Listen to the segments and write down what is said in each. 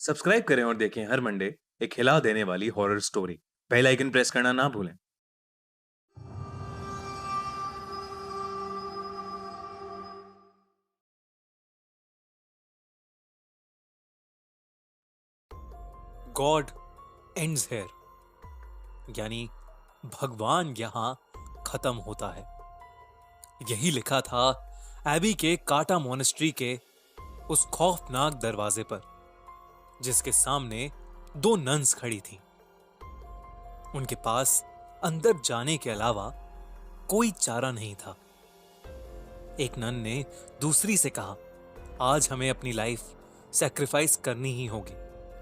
Subscribe करें और देखें हर मंडे एक हिला देने वाली horror story. Bell icon press करना ना भूलें। गॉड एंड्स हेयर, यानी भगवान यहां खत्म होता है। यही लिखा था एबी के काटा मोनेस्ट्री के उस खौफनाक दरवाजे पर, जिसके सामने दो नन्स खड़ी थीं। उनके पास अंदर जाने के अलावा कोई चारा नहीं था। एक नन ने दूसरी से कहा, आज हमें अपनी लाइफ सैक्रिफाइस करनी ही होगी,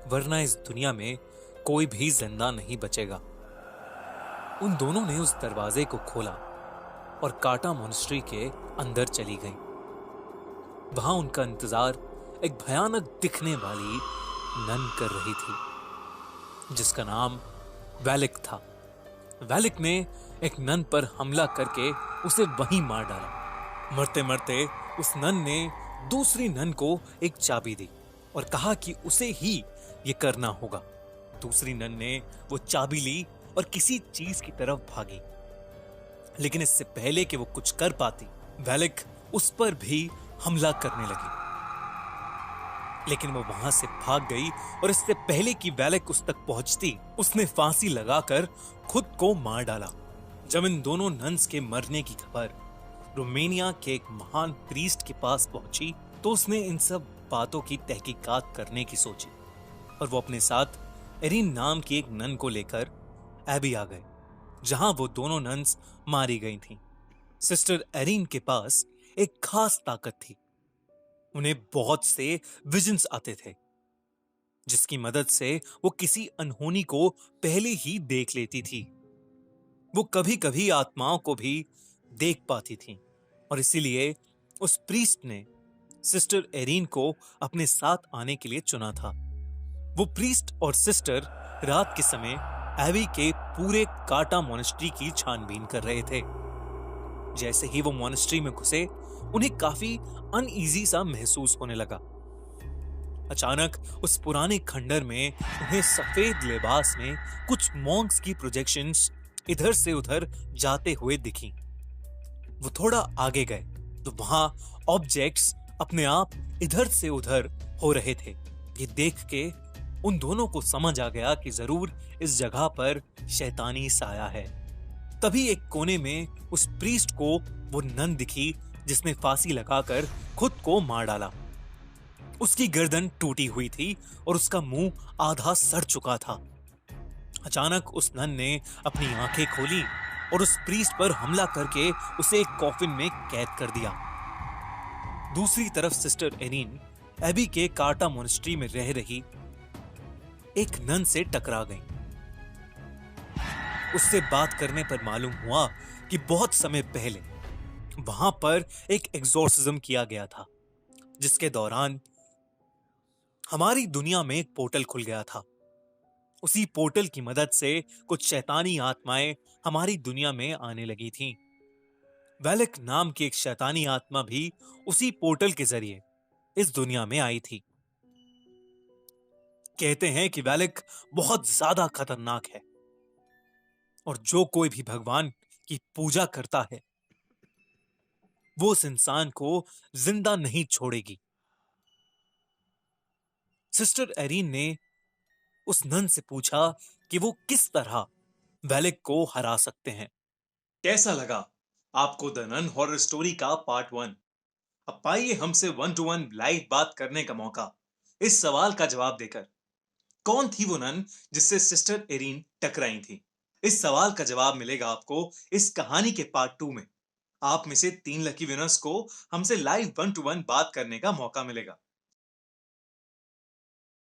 वरना इस दुनिया में कोई भी जिंदा नहीं बचेगा। उन दोनों ने उस दरवाजे को खोला और काटा मोनेस्ट्री के अंदर चली गईं। वहां उनका इंतजार एक भयानक दिखने वाली नन कर रही थी, जिसका नाम वैलिक था। वैलिक ने एक नन पर हमला करके उसे वहीं मार डाला। मरते मरते उस नन ने दूसरी नन को एक चाबी दी और कहा कि उसे ही ये करना होगा। दूसरी नन ने वो चाबी ली और किसी चीज की तरफ भागी, लेकिन इससे पहले कि वो कुछ कर पाती, वैलिक उस पर भी हमला करने लगी। लेकिन वो वहां से भाग गई और इससे पहले कि वैलिक उस तक पहुंचती, उसने फांसी लगाकर खुद को मार डाला। जब इन दोनों नन्स के मरने की खबर रोमानिया के एक महान प्रीस्ट के पास पहुंची, तो उसने इन सब बातों की तहकीकात करने की सोची और वो अपने साथ एरिन नाम की एक नन को लेकर एबी आ गए, जहां वो दोनों नन्स मारी गई थीं। सिस्टर एरिन के पास एक खास ताकत थी। उन्हें बहुत से विजन्स आते थे, जिसकी मदद से वो किसी अनहोनी को पहले ही देख लेती थी। वो कभी कभी आत्माओं को भी देख पाती थी और इसीलिए उस प्रीस्ट ने सिस्टर एरिन को अपने साथ आने के लिए चुना था। वो प्रीस्ट और सिस्टर रात के समय एबी के पूरे काटा मोनेस्ट्री की छानबीन कर रहे थे। जैसे ही वो मोनेस्ट्री में घुसे, उन्हें काफी अनईजी सा महसूस होने लगा। अचानक उस पुराने खंडर में उन्हें सफेद लिबास में कुछ मॉन्क्स की प्रोजेक्शंस इधर से उधर जाते हुए दिखी। वो थोड़ा आगे गए तो वहां ऑब्जेक्ट्स अपने आप इधर से उधर हो रहे थे। ये देख के उन दोनों को समझ आ गया कि जरूर इस जगह पर शैतानी साया है। तभी एक कोने में उस प्रीस्ट को वो नन दिखी, जिसने फांसी लगाकर खुद को मार डाला। उसकी गर्दन टूटी हुई थी और उसका मुंह आधा सड़ चुका था। अचानक उस नन ने अपनी आंखें खोली और उस प्रीस्ट पर हमला करके उसे एक कॉफिन में कैद कर दिया। दूसरी तरफ सिस्टर एरिन एबी के काटा मोनेस्ट्री में रह रही एक नन से टकरा गई। उससे बात करने पर मालूम हुआ कि बहुत समय पहले वहां पर एक एग्जॉर्सिज्म किया गया था, जिसके दौरान हमारी दुनिया में एक पोर्टल खुल गया था। उसी पोर्टल की मदद से कुछ शैतानी आत्माएं हमारी दुनिया में आने लगी थीं। वैलिक नाम की एक शैतानी आत्मा भी उसी पोर्टल के जरिए इस दुनिया में आई थी। कहते हैं कि वैलिक बहुत ज्यादा खतरनाक है और जो कोई भी भगवान की पूजा करता है, वो उस इंसान को जिंदा नहीं छोड़ेगी। सिस्टर एरिन ने उस नन से पूछा कि वो किस तरह वैलिक को हरा सकते हैं। कैसा लगा आपको द नन हॉरर स्टोरी का पार्ट 1? अब पाइए हमसे 1 to 1 लाइव बात करने का मौका इस सवाल का जवाब देकर। कौन थी वो नन जिससे सिस्टर एरिन टकराई थी? इस सवाल का जवाब मिलेगा आपको इस कहानी के पार्ट 2 में। आप में से 3 लकी विनर्स को हमसे लाइव 1 to 1 बात करने का मौका मिलेगा।